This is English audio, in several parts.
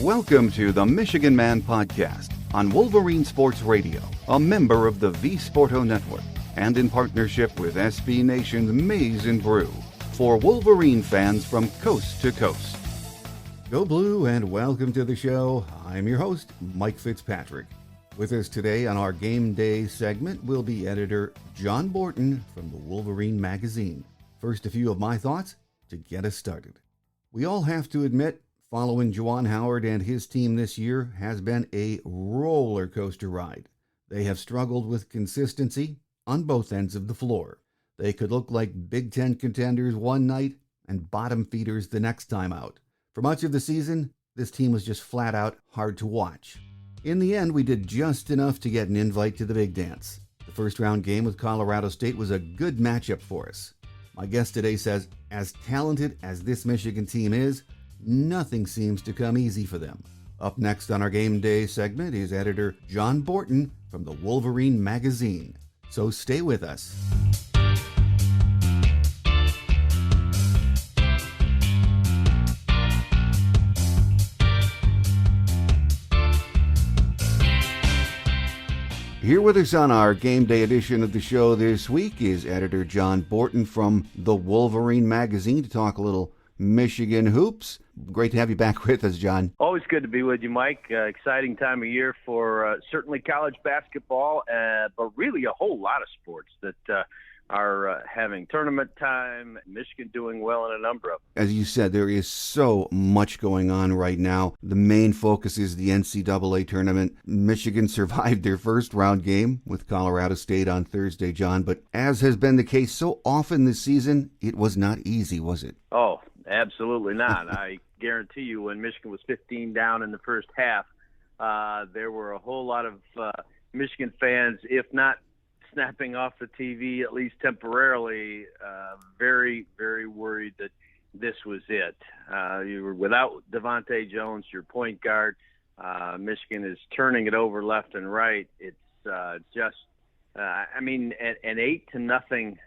Welcome to the Michigan Man Podcast on Wolverine Sports Radio, a member of the V Sporto Network, and in partnership with SB Nation's Maize and Brew, for Wolverine fans from coast to coast. Go Blue and welcome to the show. I'm your host, Mike Fitzpatrick. With us today on our Game Day segment will be Editor John Borton from the Wolverine Magazine. First, a few of my thoughts to get us started. We all have to admit, following Juwan Howard and his team this year has been a roller coaster ride. They have struggled with consistency on both ends of the floor. They could look like Big Ten contenders one night and bottom feeders the next time out. For much of the season, this team was just flat out hard to watch. In the end, we did just enough to get an invite to the big dance. The first round game with Colorado State was a good matchup for us. My guest today says, as talented as this Michigan team is, nothing seems to come easy for them. Up next on our Game Day segment is Editor John Borton from the Wolverine Magazine. So stay with us. Here with us on our Game Day edition of the show this week is Editor John Borton from the Wolverine Magazine to talk a little Michigan hoops. Great to have you back with us, John. Always good to be with you, Mike. Exciting time of year for certainly college basketball, but really a whole lot of sports that are having tournament time. Michigan doing well in a number of them. As you said, there is so much going on right now. The main focus is the NCAA Tournament. Michigan survived their first round game with Colorado State on Thursday, John, but as has been the case so often this season, it was not easy, was it? Oh, absolutely not. I guarantee you when Michigan was 15 down in the first half, there were a whole lot of Michigan fans, if not snapping off the TV, at least temporarily, very, very worried that this was it. You were without Devontae Jones, your point guard. Michigan is turning it over left and right. It's just, an 8-0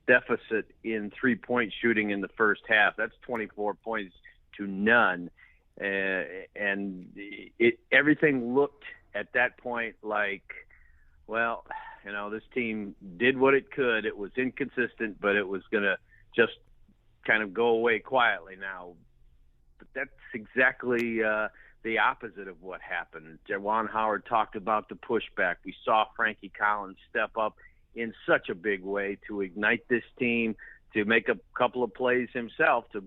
deficit in 3-point shooting in the first half. That's 24 points to none. And everything looked at that point like, well, this team did what it could. It was inconsistent, but it was going to just kind of go away quietly now. But that's exactly the opposite of what happened. Juwan Howard talked about the pushback. We saw Frankie Collins step up in such a big way to ignite this team, to make a couple of plays himself, to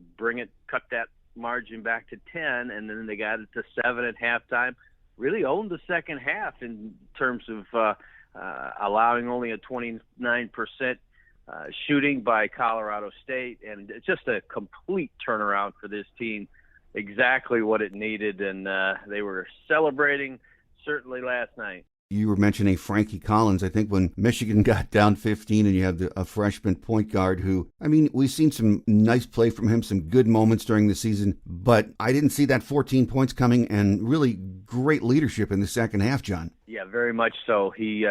cut that margin back to 10, and then they got it to 7 at halftime. Really owned the second half in terms of allowing only a 29% shooting by Colorado State, and it's just a complete turnaround for this team, exactly what it needed, and they were celebrating certainly last night. You were mentioning Frankie Collins. I think when Michigan got down 15 and you have a freshman point guard who, we've seen some nice play from him, some good moments during the season, but I didn't see that 14 points coming and really great leadership in the second half, John. Yeah, very much so. He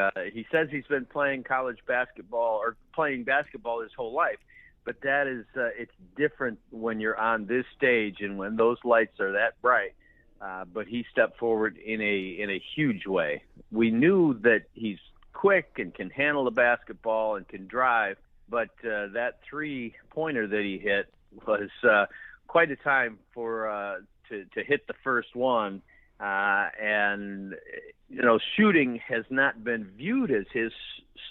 says he's been playing college basketball or playing basketball his whole life, but that is it's different when you're on this stage and when those lights are that bright. But he stepped forward in a huge way. We knew that he's quick and can handle the basketball and can drive, but that three-pointer that he hit was quite a time for to hit the first one. And shooting has not been viewed as his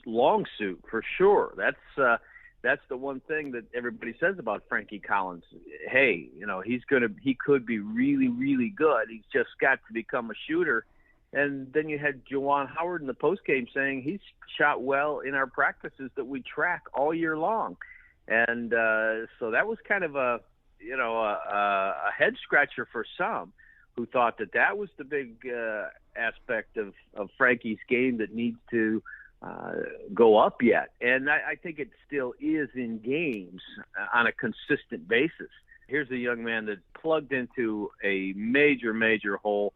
long suit for sure. That's the one thing that everybody says about Frankie Collins. Hey, he could be really, really good. He's just got to become a shooter. And then you had Juwan Howard in the postgame saying he's shot well in our practices that we track all year long. And so that was kind of a head scratcher for some who thought that was the big aspect of Frankie's game that needs to go up yet. And I think it still is in games on a consistent basis. Here's a young man that plugged into a major, major hole,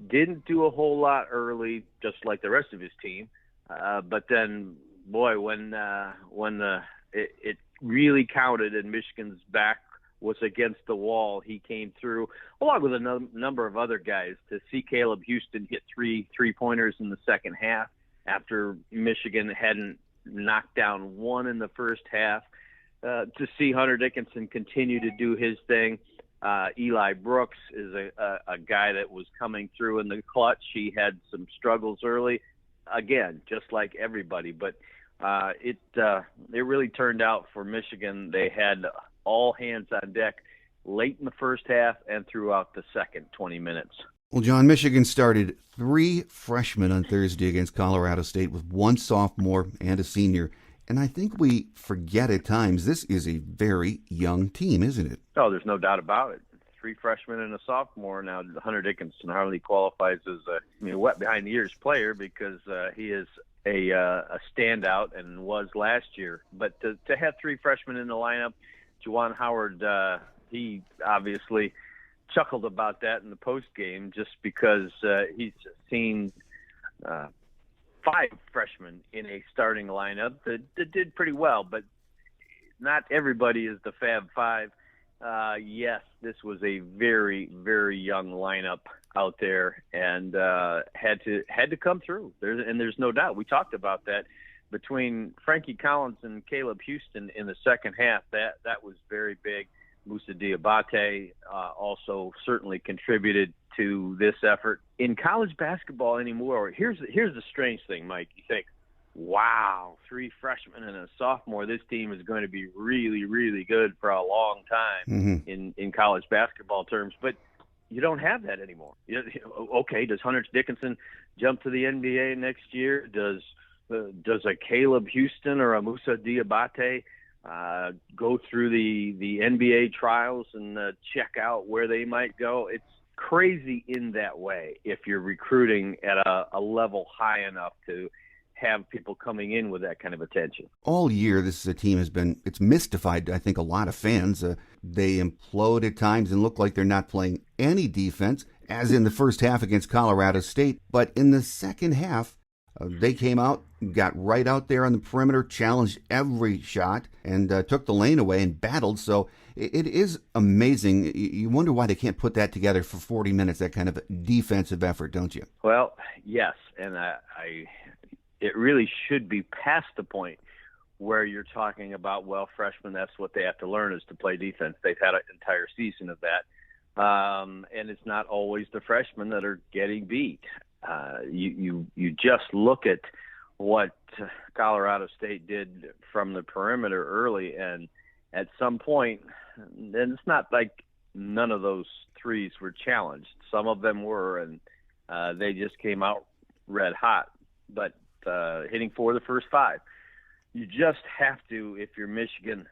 didn't do a whole lot early, just like the rest of his team. But then, boy, when it really counted and Michigan's back was against the wall, he came through, along with a number of other guys, to see Caleb Houston hit three-pointers in the second half after Michigan hadn't knocked down one in the first half, to see Hunter Dickinson continue to do his thing. Eli Brooks is a guy that was coming through in the clutch. He had some struggles early, again, just like everybody, but it really turned out for Michigan. They had all hands on deck late in the first half and throughout the second 20 minutes. Well, John, Michigan started 3 freshmen on Thursday against Colorado State with 1 sophomore and a senior. And I think we forget at times this is a very young team, isn't it? Oh, there's no doubt about it. 3 freshmen and a sophomore. Now, Hunter Dickinson hardly qualifies as a wet behind the ears player because he is a standout and was last year. But to have 3 freshmen in the lineup, Juwan Howard, he obviously chuckled about that in the post game just because he's seen 5 freshmen in a starting lineup that did pretty well, but not everybody is the Fab Five. Yes, this was a very, very young lineup out there, and had to come through. There's no doubt. We talked about that between Frankie Collins and Caleb Houston in the second half. That was very big. Moussa Diabate also certainly contributed to this effort. In college basketball anymore, here's the strange thing, Mike. You think, wow, 3 freshmen and a sophomore, this team is going to be really, really good for a long time in college basketball terms. But you don't have that anymore. Okay, does Hunter Dickinson jump to the NBA next year? Does a Caleb Houston or a Moussa Diabate go through the NBA trials and check out where they might go? It's crazy in that way if you're recruiting at a level high enough to have people coming in with that kind of attention. All year, this is a team it's mystified, I think, a lot of fans. They implode at times and look like they're not playing any defense, as in the first half against Colorado State. But in the second half, they came out, got right out there on the perimeter, challenged every shot, and took the lane away and battled. So it is amazing. You wonder why they can't put that together for 40 minutes, that kind of defensive effort, don't you? Well, yes, and it really should be past the point where you're talking about, well, freshmen, that's what they have to learn is to play defense. They've had an entire season of that. And it's not always the freshmen that are getting beat. You just look at what Colorado State did from the perimeter early, and at some point, and it's not like none of those threes were challenged. Some of them were, and they just came out red hot. But hitting 4 of the first 5, you just have to, if you're Michigan,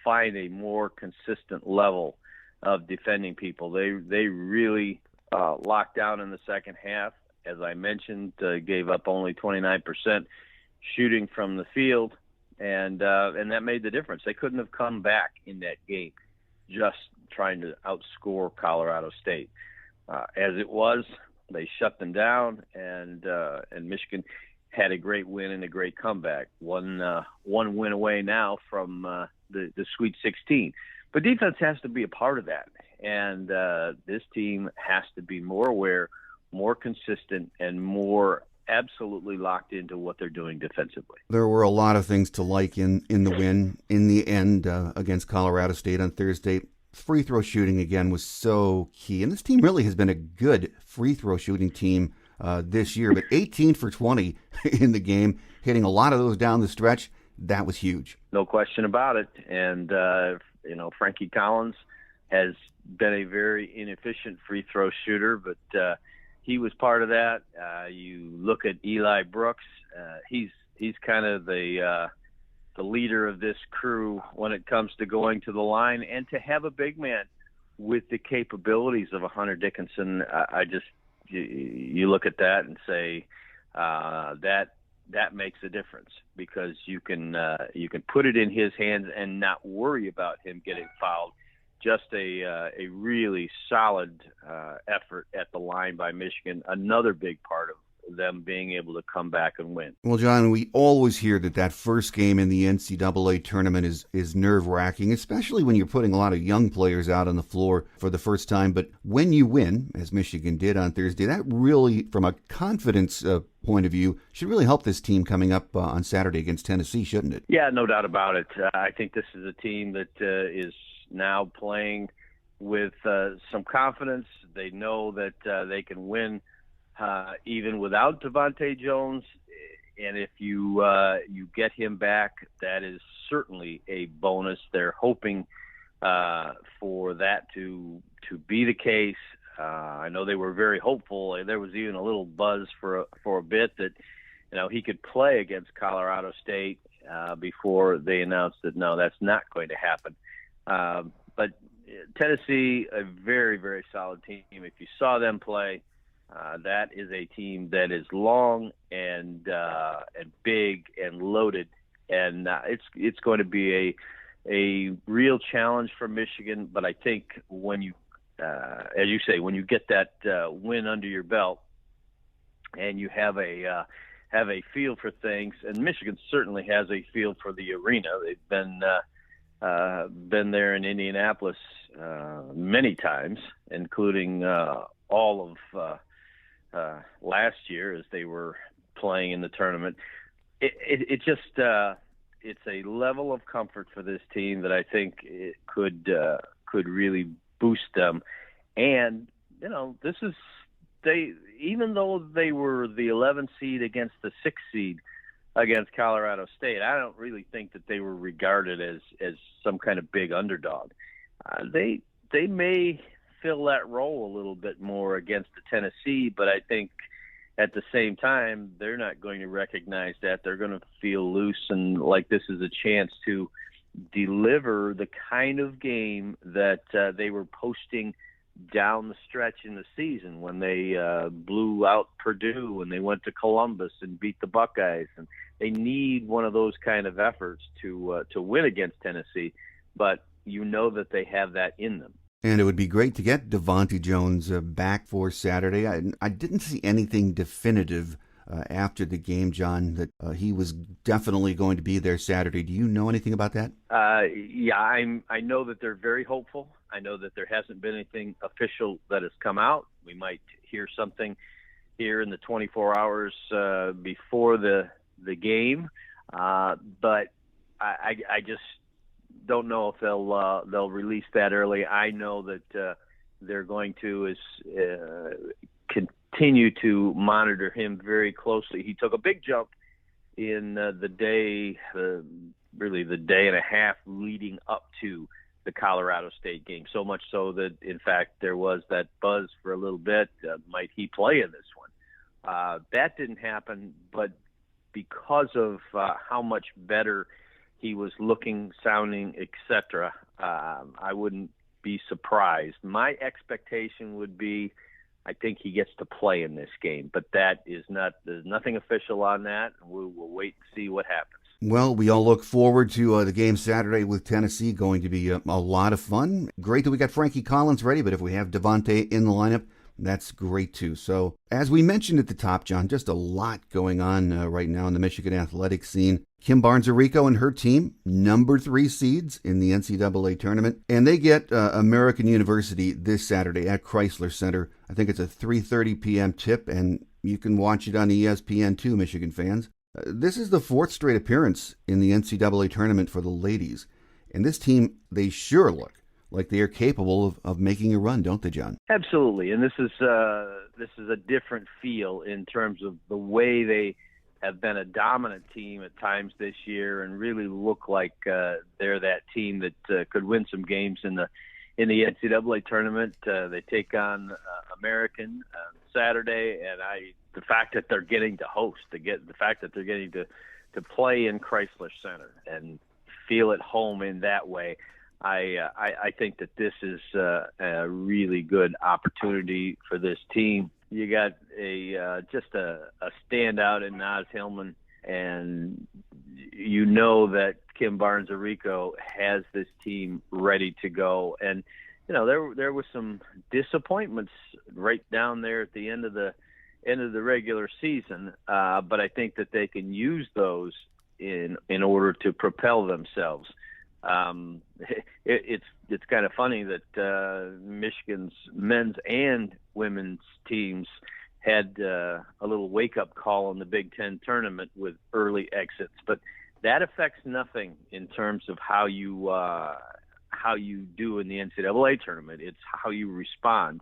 find a more consistent level of defending people. They really locked down in the second half. As I mentioned, gave up only 29% shooting from the field, and that made the difference. They couldn't have come back in that game just trying to outscore Colorado State. As it was, they shut them down, and Michigan had a great win and a great comeback. One win away now from the Sweet 16. But defense has to be a part of that, and this team has to be more aware, more consistent, and more absolutely locked into what they're doing defensively. There were a lot of things to like in the win. In the end, against Colorado State on Thursday, free throw shooting again was so key. And this team really has been a good free throw shooting team this year. But 18 for 20 in the game, hitting a lot of those down the stretch, that was huge. No question about it. And, Frankie Collins has been a very inefficient free throw shooter, but he was part of that. You look at Eli Brooks. He's kind of the leader of this crew when it comes to going to the line, and to have a big man with the capabilities of a Hunter Dickinson. You look at that and say that makes a difference, because you can put it in his hands and not worry about him getting fouled. Just a really solid effort at the line by Michigan. Another big part them being able to come back and win. Well, John, we always hear that first game in the NCAA tournament is nerve-wracking, especially when you're putting a lot of young players out on the floor for the first time. But when you win, as Michigan did on Thursday, that really, from a confidence point of view, should really help this team coming up on Saturday against Tennessee, shouldn't it? Yeah, no doubt about it. I think this is a team that is now playing with some confidence. They know that they can win even without Devontae Jones, and if you get him back, that is certainly a bonus. They're hoping for that to be the case. I know they were very hopeful. There was even a little buzz for a bit that he could play against Colorado State before they announced that no, that's not going to happen. But Tennessee, a very, very solid team. If you saw them play, that is a team that is long and big and loaded, and it's going to be a real challenge for Michigan. But I think when you, as you say, when you get that win under your belt, and you have a feel for things, and Michigan certainly has a feel for the arena. They've been there in Indianapolis many times, including all of last year as they were playing in the tournament. It just it's a level of comfort for this team that I think it could really boost them. And this is even though they were the 11th seed against the 6th seed against Colorado State, I don't really think that they were regarded as some kind of big underdog. They may fill that role a little bit more against the Tennessee, but I think at the same time they're not going to recognize that. They're going to feel loose and like this is a chance to deliver the kind of game that they were posting down the stretch in the season when they blew out Purdue and they went to Columbus and beat the Buckeyes. And they need one of those kind of efforts to win against Tennessee, but that they have that in them. And it would be great to get Devontae Jones back for Saturday. I didn't see anything definitive after the game, John, that he was definitely going to be there Saturday. Do you know anything about that? Yeah, I know that they're very hopeful. I know that there hasn't been anything official that has come out. We might hear something here in the 24 hours before the game, but I just don't know if they'll release that early. I know that they're going to continue to monitor him very closely. He took a big jump in the day and a half leading up to the Colorado State game, so much so that, in fact, there was that buzz for a little bit. Might he play in this one? That didn't happen, but because of how much better he was looking, sounding, etc., I wouldn't be surprised. My expectation would be I think he gets to play in this game, but there's nothing official on that. We'll wait and see what happens. Well, we all look forward to the game Saturday with Tennessee. Going to be a lot of fun. Great that we got Frankie Collins ready, but if we have Devontae in the lineup, that's great too. So, as we mentioned at the top, John, just a lot going on right now in the Michigan athletic scene. Kim Barnes-Arico and her team, number 3 seeds in the NCAA tournament, and they get American University this Saturday at Chrysler Center. I think it's a 3:30 p.m. tip, and you can watch it on ESPN too, Michigan fans. This is the 4th straight appearance in the NCAA tournament for the ladies, and this team, they sure look like they are capable of making a run, don't they, John? Absolutely, and this is a different feel in terms of the way they have been a dominant team at times this year and really look like they're that team that could win some games in the NCAA tournament. They take on American Saturday, and the fact that they're getting to host, the fact that they're getting to play in Chrysler Center and feel at home in that way, I think that this is a really good opportunity for this team. You got just a standout in Naz Hillman, and that Kim Barnes-Arico has this team ready to go. And there was some disappointments right down there at the end of the end of the regular season, but I think that they can use those in order to propel themselves. It's kind of funny that Michigan's men's and women's teams had a little wake-up call in the Big Ten tournament with early exits, but that affects nothing in terms of how you do in the NCAA tournament. It's how you respond,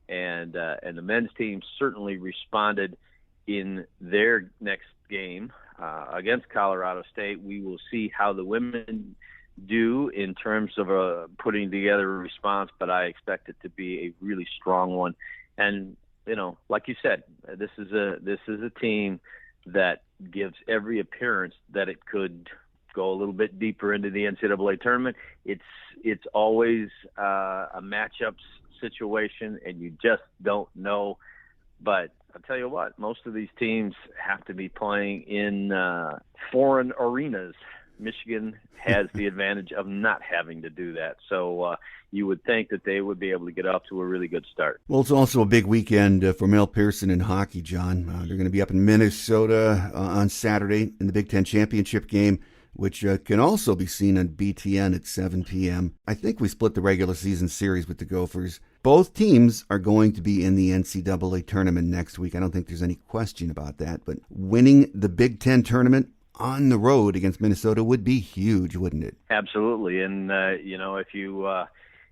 and the men's team certainly responded in their next game against Colorado State. We will see how the women do in terms of putting together a response, but I expect it to be a really strong one. And like you said, this is a team that gives every appearance that it could go a little bit deeper into the NCAA tournament. It's always a matchups situation, and you just don't know. But I'll tell you what, most of these teams have to be playing in foreign arenas. Michigan has the advantage of not having to do that. So you would think that they would be able to get off to a really good start. Well, it's also a big weekend for Mel Pearson in hockey, John. They're going to be up in Minnesota on Saturday in the Big Ten Championship game, which can also be seen on BTN at 7 p.m. I think we split the regular season series with the Gophers. Both teams are going to be in the NCAA tournament next week. I don't think there's any question about that. But winning the Big Ten tournament on the road against Minnesota would be huge, wouldn't it? Absolutely. And,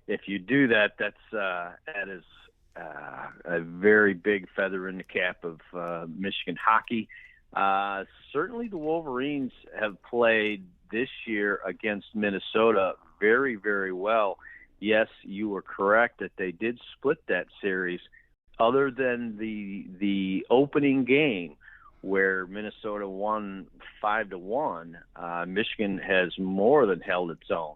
if you do that, that is a very big feather in the cap of Michigan hockey. Certainly the Wolverines have played this year against Minnesota very, very well. Yes, you were correct that they did split that series. Other than the opening game where Minnesota won 5-1, Michigan has more than held its own,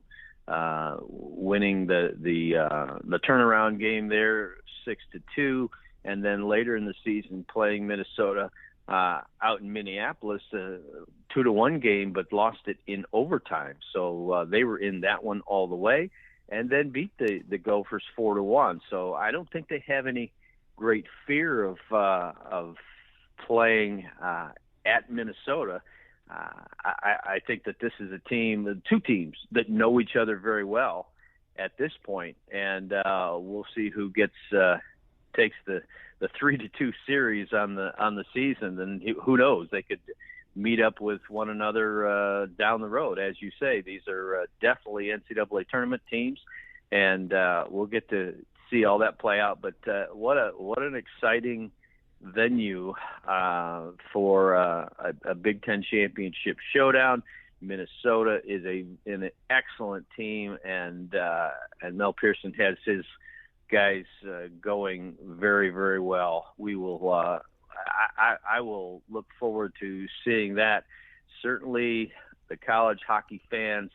winning the turnaround game there 6-2, and then later in the season playing Minnesota out in Minneapolis, 2-1 game, but lost it in overtime. So they were in that one all the way, and then beat the Gophers 4-1. So I don't think they have any great fear of playing at Minnesota. I think that this is a team, two teams that know each other very well at this point, and we'll see who takes the 3-2 series on the season. And who knows, they could meet up with one another down the road. As you say, these are definitely NCAA tournament teams, and we'll get to see all that play out. But what an exciting venue for a Big Ten championship showdown. Minnesota is an excellent team, and Mel Pearson has his guys going very, very well. We will. I will look forward to seeing that. Certainly, the college hockey fans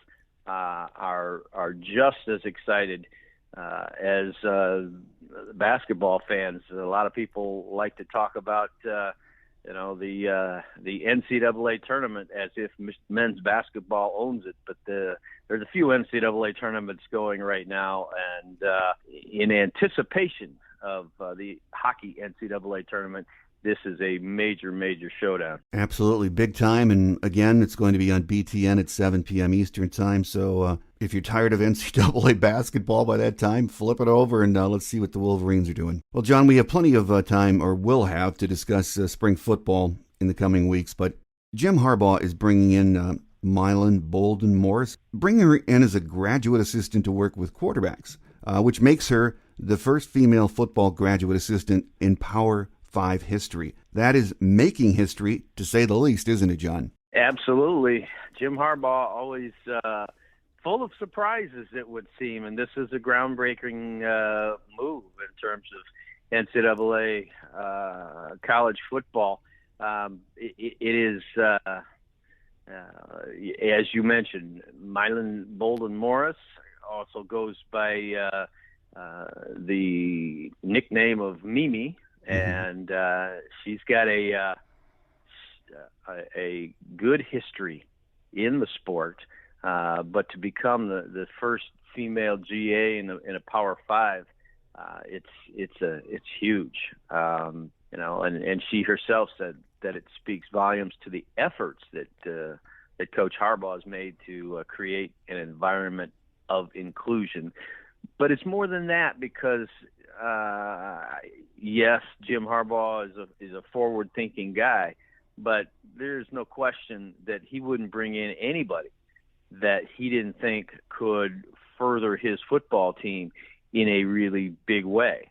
are just as excited as basketball fans. A lot of people like to talk about the NCAA tournament as if men's basketball owns it, but there's a few NCAA tournaments going right now, and in anticipation of the hockey NCAA tournament, this is a major, major showdown. Absolutely. Big time. And again, it's going to be on BTN at 7 p.m. Eastern time. So if you're tired of NCAA basketball by that time, flip it over and let's see what the Wolverines are doing. Well, John, we have plenty of time, or will have, to discuss spring football in the coming weeks. But Jim Harbaugh is bringing in Mylan Bolden Morris, bringing her in as a graduate assistant to work with quarterbacks, which makes her the first female football graduate assistant in Power 5 history. That is making history, to say the least, isn't it, John? Absolutely. Jim Harbaugh always full of surprises, it would seem, and this is a groundbreaking move in terms of NCAA college football. It is, as you mentioned, Mylan Bolden Morris also goes by the nickname of Mimi. And she's got a good history in the sport, but to become the first female GA in a Power 5, it's huge. and she herself said that it speaks volumes to the efforts that Coach Harbaugh has made to create an environment of inclusion. But it's more than that, because yes, Jim Harbaugh is a forward-thinking guy, but there's no question that he wouldn't bring in anybody that he didn't think could further his football team in a really big way.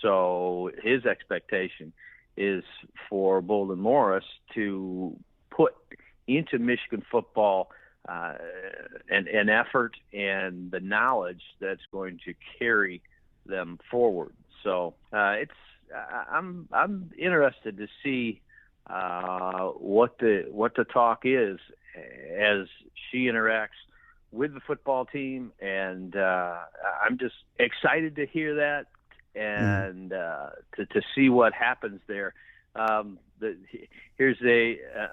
So his expectation is for Bolden Morris to put into Michigan football an effort and the knowledge that's going to carry them forward. So I'm interested to see what the talk is as she interacts with the football team, and I'm just excited to hear that and to see what happens there. Here's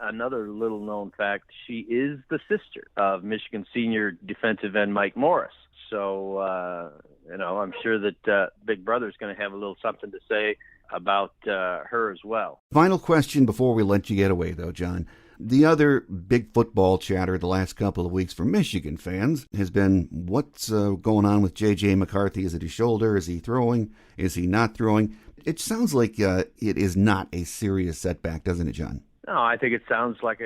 another little known fact. She is the sister of Michigan senior defensive end Mike Morris. So, I'm sure that Big Brother's going to have a little something to say about her as well. Final question before we let you get away, though, John. The other big football chatter the last couple of weeks for Michigan fans has been what's going on with J.J. McCarthy. Is it his shoulder? Is he throwing? Is he not throwing? It sounds like it is not a serious setback, doesn't it, John? No, I think it sounds like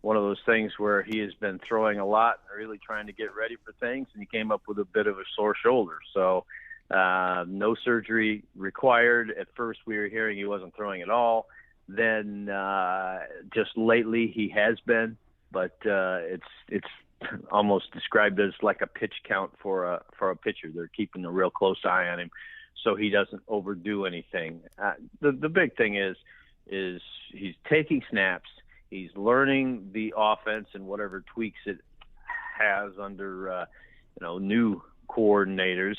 one of those things where he has been throwing a lot, really trying to get ready for things, and he came up with a bit of a sore shoulder. So no surgery required. At first we were hearing he wasn't throwing at all. Then just lately he has been, but it's almost described as like a pitch count for a pitcher. They're keeping a real close eye on him so he doesn't overdo anything. The big thing is he's taking snaps. He's learning the offense and whatever tweaks it has under new coordinators,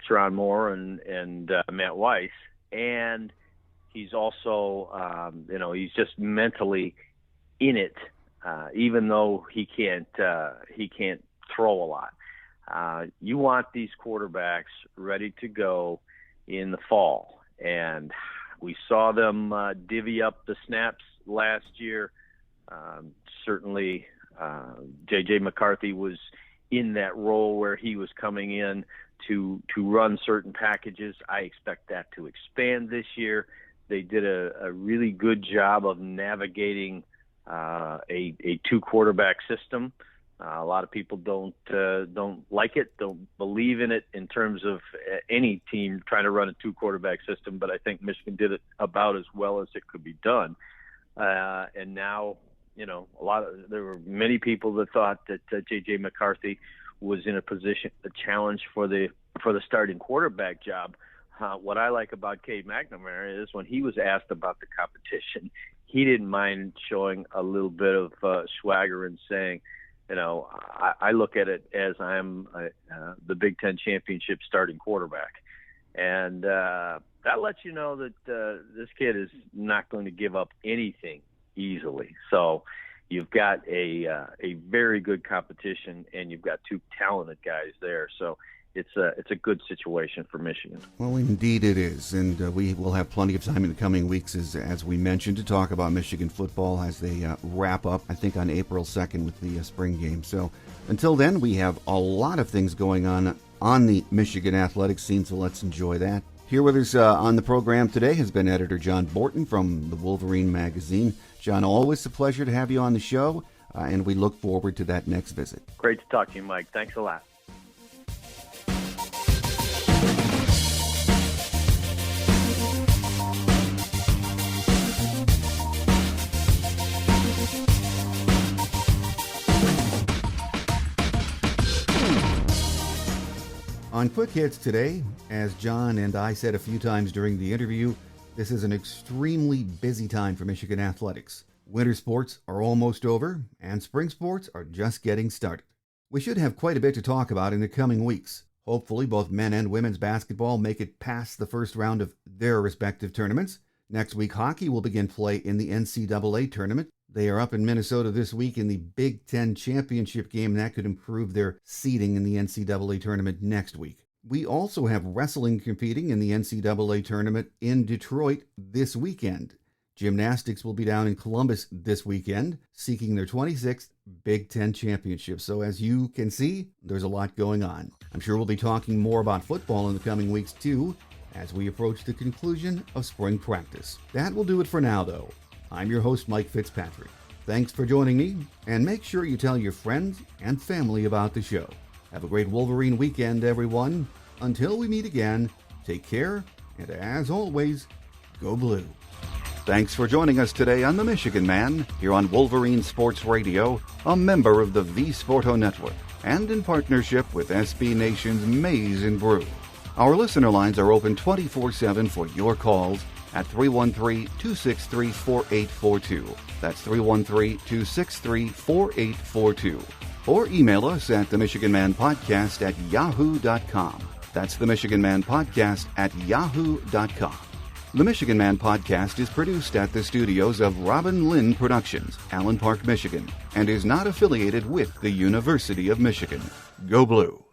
Sharon Moore and Matt Weiss, and he's also he's just mentally in it, even though he can't throw a lot. You want these quarterbacks ready to go in the fall, and we saw them divvy up the snaps last year. Certainly, J.J. McCarthy was in that role where he was coming in to run certain packages. I expect that to expand this year. They did a really good job of navigating a two-quarterback system. A lot of people don't like it, don't believe in it in terms of any team trying to run a two-quarterback system, but I think Michigan did it about as well as it could be done. And now, there were many people that thought that J.J. McCarthy was in a position, a challenge for the starting quarterback job. What I like about Cade McNamara is when he was asked about the competition, he didn't mind showing a little bit of swagger and saying, I look at it as I'm the Big Ten championship starting quarterback. And that lets you know that this kid is not going to give up anything easily. So you've got a very good competition, and you've got two talented guys there. So it's a good situation for Michigan. Well, indeed it is, and we will have plenty of time in the coming weeks, as we mentioned, to talk about Michigan football as they wrap up, I think, on April 2nd with the spring game. So until then, we have a lot of things going on the Michigan athletics scene, so let's enjoy that. Here with us on the program today has been Editor John Borton from the Wolverine Magazine. John, always a pleasure to have you on the show, and we look forward to that next visit. Great to talk to you, Mike. Thanks a lot. On Quick Hits today, as John and I said a few times during the interview, this is an extremely busy time for Michigan athletics. Winter sports are almost over, and spring sports are just getting started. We should have quite a bit to talk about in the coming weeks. Hopefully, both men and women's basketball make it past the first round of their respective tournaments. Next week, hockey will begin play in the NCAA Tournament. They are up in Minnesota this week in the Big Ten Championship game, and that could improve their seeding in the NCAA Tournament next week. We also have wrestling competing in the NCAA Tournament in Detroit this weekend. Gymnastics will be down in Columbus this weekend, seeking their 26th Big Ten championship. So as you can see, there's a lot going on. I'm sure we'll be talking more about football in the coming weeks too, as we approach the conclusion of spring practice. That will do it for now, though. I'm your host, Mike Fitzpatrick. Thanks for joining me, and make sure you tell your friends and family about the show. Have a great Wolverine weekend, everyone. Until we meet again, take care, and as always, go blue. Thanks for joining us today on The Michigan Man, here on Wolverine Sports Radio, a member of the V Sporto Network, and in partnership with SB Nation's Maize and Brew. Our listener lines are open 24/7 for your calls at 313-263-4842. That's 313-263-4842. Or email us at themichiganmanpodcast@yahoo.com. That's themichiganmanpodcast@yahoo.com. The Michigan Man Podcast is produced at the studios of Robin Lynn Productions, Allen Park, Michigan, and is not affiliated with the University of Michigan. Go Blue!